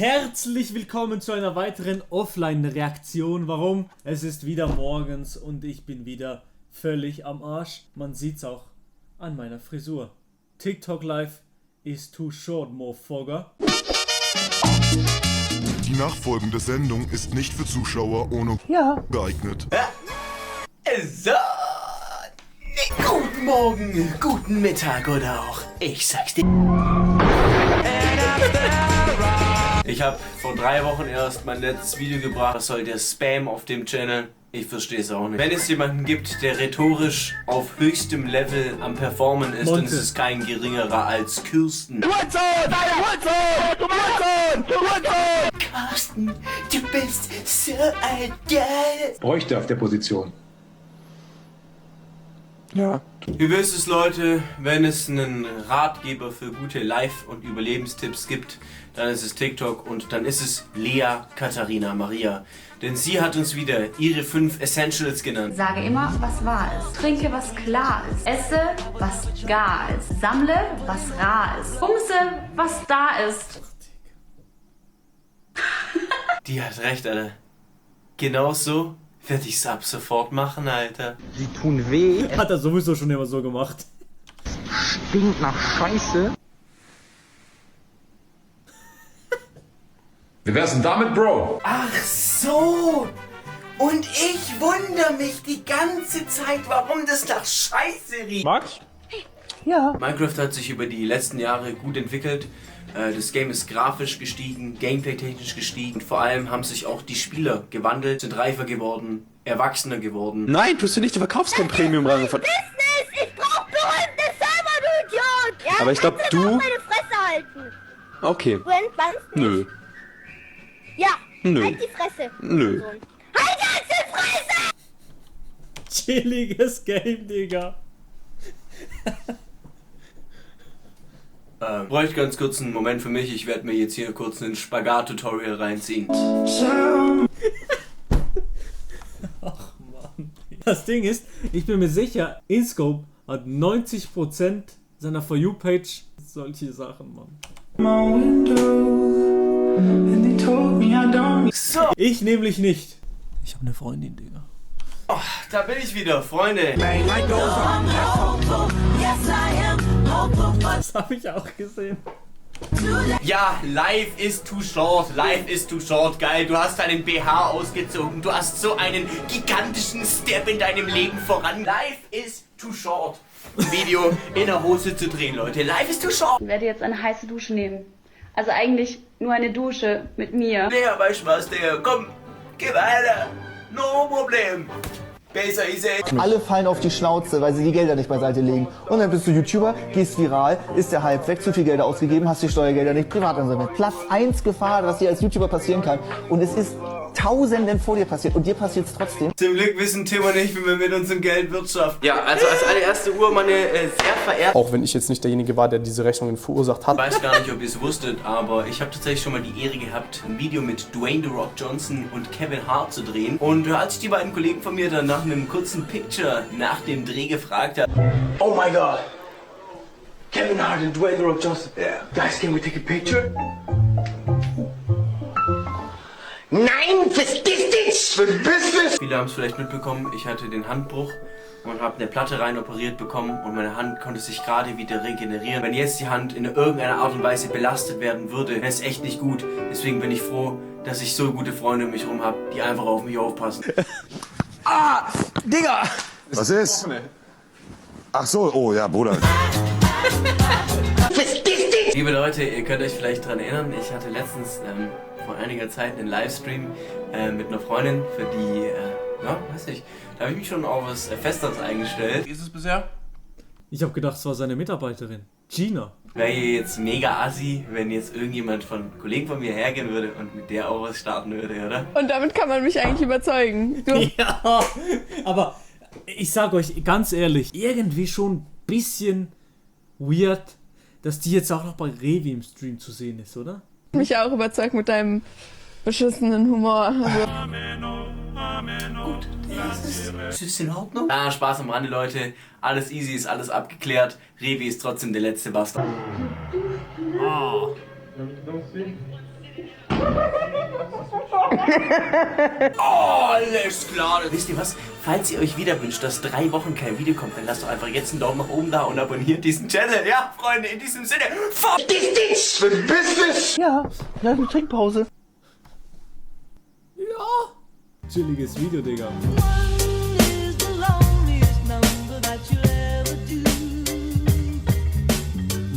Herzlich willkommen zu einer weiteren Offline-Reaktion. Warum? Es ist wieder morgens und ich bin wieder völlig am Arsch. Man sieht's auch an meiner Frisur. TikTok Live is too short, motherfucker. Die nachfolgende Sendung ist nicht für Zuschauer ohne geeignet. So, guten Morgen, guten Mittag oder auch, ich sag's dir. Ich habe vor 3 Wochen erst mein letztes Video gebracht. Was soll der Spam auf dem Channel? Ich verstehe es auch nicht. Wenn es jemanden gibt, der rhetorisch auf höchstem Level am Performen ist, dann ist es kein geringerer als Kirsten. Carsten, du bist so ein geil. Bräuchte auf der Position. Ja. Ihr wisst es, Leute, wenn es einen Ratgeber für gute Live- und Überlebenstipps gibt, dann ist es TikTok und dann ist es Lea Katharina Maria. Denn sie hat uns wieder ihre 5 Essentials genannt. Sage immer, was wahr ist. Trinke, was klar ist. Esse, was gar ist. Sammle, was rar ist. Bumse, was da ist. Die hat recht, Alter. Genau so werde ich's ab sofort machen, Alter. Sie tun weh, Hat er sowieso schon immer so gemacht. stinkt nach Scheiße. Wie wär's denn damit, Bro? Ach so! Und ich wundere mich die ganze Zeit, warum das nach Scheiße riecht. Max? Minecraft hat sich über die letzten Jahre gut entwickelt. Das Game ist grafisch gestiegen, gameplay-technisch gestiegen. Und vor allem haben sich auch die Spieler gewandelt, sind reifer geworden, erwachsener geworden. Nein, tust du nicht, du verkaufst kein Premium-Rang von... Ich brauch berühmte Server, du Idiot! Ja, Aber ich glaub, kannst du- auch meine Fresse halten. Okay. Du entspannst mich. Nö. Ja, Nö. halt die Fresse. Nö. Halt jetzt die Fresse! Chilliges Game, Digga. Bräuchte ganz kurz einen Moment für mich. Ich werde mir jetzt hier kurz ein Spagat-Tutorial reinziehen. Ach Mann. Das Ding ist, ich bin mir sicher, InScope hat 90% seiner For You-Page solche Sachen, Mann. So, Ich nämlich nicht. Ich habe eine Freundin, Digga. da bin ich wieder, Freunde. Das habe ich auch gesehen. Ja, life is too short, life is too short, geil. Du hast deinen BH ausgezogen, du hast so einen gigantischen Step in deinem Leben voran. Life is too short. Ein Video in der Hose zu drehen, Leute. Life is too short. Ich werde jetzt eine heiße Dusche nehmen. Also eigentlich nur eine Dusche mit mir. Digga, weißt du was, Digga? Komm, geh weiter. No Problem. Besser ist es. Alle fallen auf die Schnauze, weil sie die Gelder nicht beiseite legen. Und dann bist du YouTuber, gehst viral, ist der Hype weg, zu viel Gelder ausgegeben, hast die Steuergelder nicht privat angesammelt. Platz 1 Gefahr, was dir als YouTuber passieren kann. Und es ist Tausenden vor dir passiert und dir passiert es trotzdem. Zum Glück wissen Tim und ich, wie wir mit unserem Geld wirtschaften. Ja, also als allererste Uhr meine sehr verehrte... Auch wenn ich jetzt nicht derjenige war, der diese Rechnungen verursacht hat. Ich weiß gar nicht, ob ihr es wusstet, aber ich habe tatsächlich schon mal die Ehre gehabt, ein Video mit Dwayne The Rock Johnson und Kevin Hart zu drehen. Und als ich die beiden Kollegen von mir dann nach einem kurzen Picture nach dem Dreh gefragt habe, Oh my god. Kevin Hart and Dwayne The Rock Johnson. Yeah. Guys, can we take a picture? Nein, vergiss dich! viele haben es vielleicht mitbekommen, ich hatte den Handbruch und habe eine Platte rein operiert bekommen und meine Hand konnte sich gerade wieder regenerieren. Wenn jetzt die Hand in irgendeiner Art und Weise belastet werden würde, wäre es echt nicht gut. Deswegen bin ich froh, dass ich so gute Freunde um mich herum habe, die einfach auf mich aufpassen. Digga! Was ist? Ach so, oh ja, Bruder. Liebe Leute, ihr könnt euch vielleicht daran erinnern, ich hatte letztens vor einiger Zeit einen Livestream mit einer Freundin, für die, ja, weiß nicht, da habe ich mich schon auf was Festeres eingestellt. Wie ist es bisher? Ich habe gedacht, es war seine Mitarbeiterin. Gina. Wäre jetzt mega assi, wenn jetzt irgendjemand von Kollegen von mir hergehen würde und mit der auch was starten würde, oder? Und damit kann man mich eigentlich überzeugen. Du, Ja, aber ich sag euch ganz ehrlich, irgendwie schon ein bisschen weird, dass die jetzt auch noch bei Revi im Stream zu sehen ist, oder? mich auch überzeugt mit deinem beschissenen Humor. Also, Gut, ist es in Ordnung? Ah, Spaß am Rande, Leute. Alles easy, ist alles abgeklärt. Revi ist trotzdem der letzte Bastard. Alles klar. Wisst ihr was? Falls ihr euch wieder wünscht, dass 3 Wochen kein Video kommt, dann lasst doch einfach jetzt einen Daumen nach oben da und abonniert diesen Channel. Ja, Freunde, in diesem Sinne. Ja, eine Trinkpause. Ja. Chilliges Video, Digga.